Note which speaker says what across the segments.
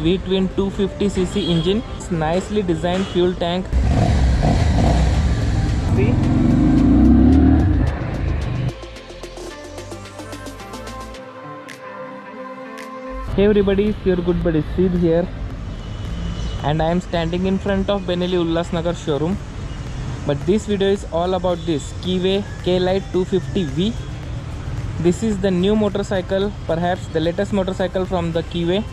Speaker 1: V-twin 250cc engine. It's nicely designed fuel tank. See? Hey everybody, it's your good buddy Sid here, and I am standing in front of Benelli Ullasnagar showroom. But this video is all about this Keeway K-Lite 250V. This is the new motorcycle, perhaps the latest motorcycle from the Keeway,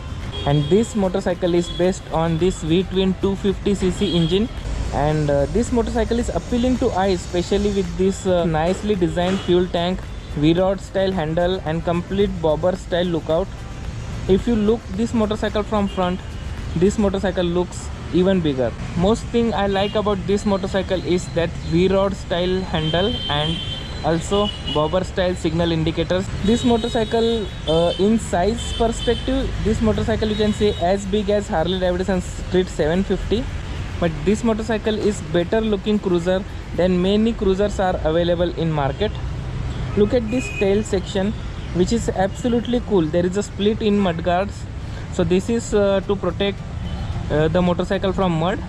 Speaker 1: and this motorcycle is based on this V-twin 250cc engine. And this motorcycle is appealing to eyes, especially with this nicely designed fuel tank, V-rod style handle and complete bobber style lookout. If you look this motorcycle from front, this motorcycle looks even bigger. Most thing I like about this motorcycle is that V-rod style handle and also bobber style signal indicators. This motorcycle in size perspective, this motorcycle you can say as big as Harley Davidson Street 750, but this motorcycle is better looking cruiser than many cruisers are available in market. Look at this tail section, which is absolutely cool. There is a split in mudguards, so this is to protect the motorcycle from mud,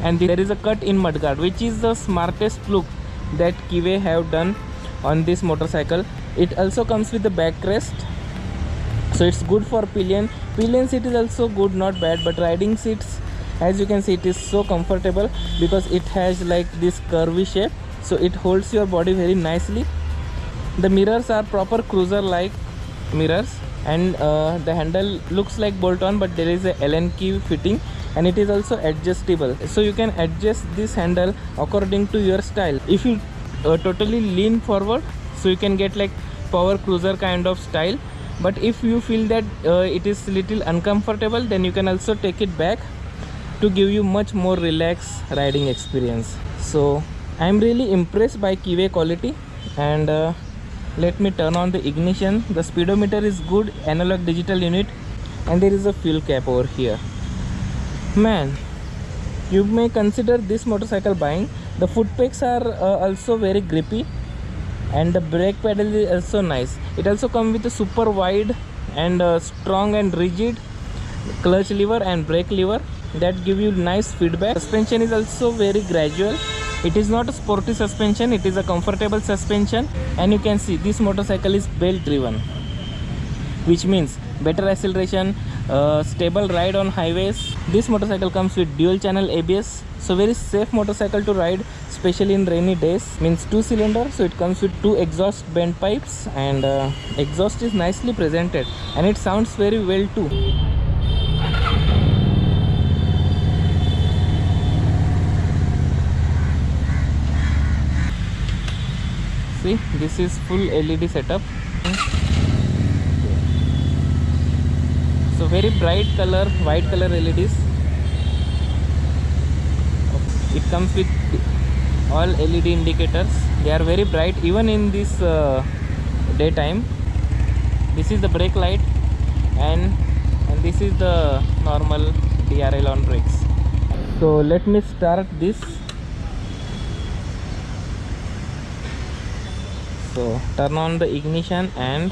Speaker 1: and there is a cut in mudguard, which is the smartest look that Keeway have done on this motorcycle. It also comes with the backrest, so it's good for pillion seat is also good, not bad. But riding seats, as you can see, it is so comfortable because it has like this curvy shape, so it holds your body very nicely. The mirrors are proper cruiser like mirrors, and the handle looks like bolt on, but there is a Allen key fitting, and it is also adjustable, so you can adjust this handle according to your style. If you totally lean forward, so you can get like power cruiser kind of style, but if you feel that it is little uncomfortable, then you can also take it back to give you much more relaxed riding experience. So I am really impressed by Keeway quality. And let me turn on the ignition. The speedometer is good, analog digital unit, and there is a fuel cap over here. Man, you may consider this motorcycle buying. The foot pegs are also very grippy, and the brake pedal is also nice. It also comes with a super wide and strong and rigid clutch lever and brake lever that give you nice feedback. Suspension is also very gradual. It is not a sporty suspension, it is a comfortable suspension, and you can see this motorcycle is belt driven, which means better acceleration, stable ride on highways. This motorcycle comes with dual channel ABS, so very safe motorcycle to ride, especially in rainy days. Means 2-cylinder, so it comes with 2 exhaust bent pipes, and exhaust is nicely presented, and it sounds very well too. See, this is full LED setup. So very bright color, white color LEDs. It comes with all LED indicators. They are very bright even in this daytime. This is the brake light, and this is the normal DRL on brakes. So let me start this. So turn on the ignition, and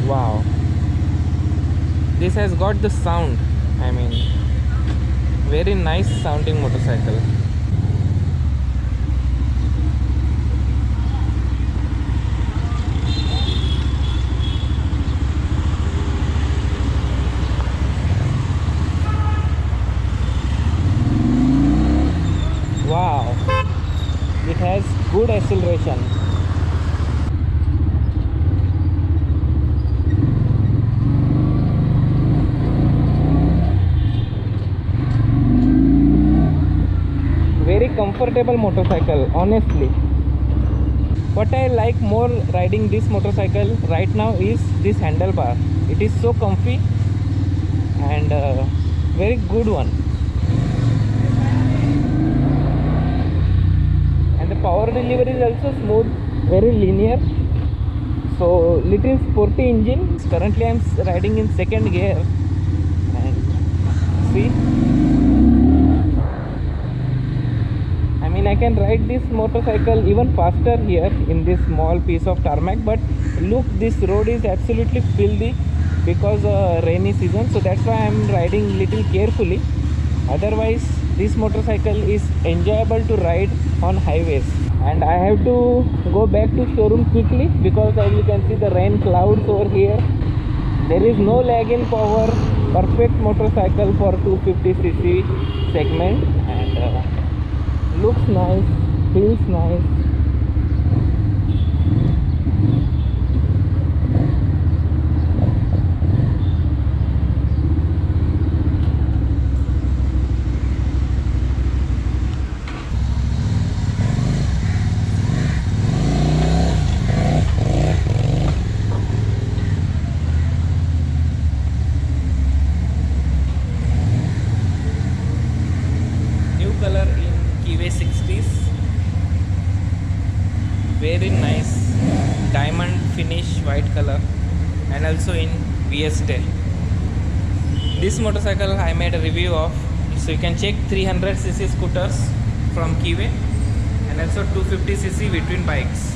Speaker 1: wow, this has got the sound. I mean, very nice sounding motorcycle. Wow, it has good acceleration. Very comfortable motorcycle, honestly. What I like more riding this motorcycle right now is this handlebar. It is so comfy and very good one. And the power delivery is also smooth, very linear. So little sporty engine. Currently I am riding in second gear, and see, I mean, I can ride this motorcycle even faster here in this small piece of tarmac, but look, this road is absolutely filthy, because rainy season, so that's why I'm riding little carefully. Otherwise this motorcycle is enjoyable to ride on highways. And I have to go back to showroom quickly because as you can see the rain clouds over here. There is no lag in power, perfect motorcycle for 250cc segment, and looks nice, feels nice. Color in Kiwi 60s, very nice diamond finish white color, and also in VS tail. This motorcycle I made a review of, so you can check 300cc scooters from Kiwi and also 250cc between bikes.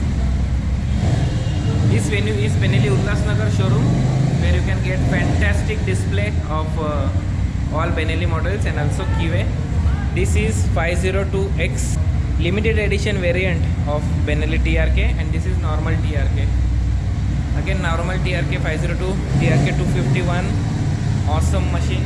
Speaker 1: This venue is Benelli Ullasnagar showroom, where you can get fantastic display of all Benelli models and also Kiwi. This is 502X limited edition variant of Benelli TRK, and this is normal TRK. Again normal TRK 502, TRK 251, awesome machine.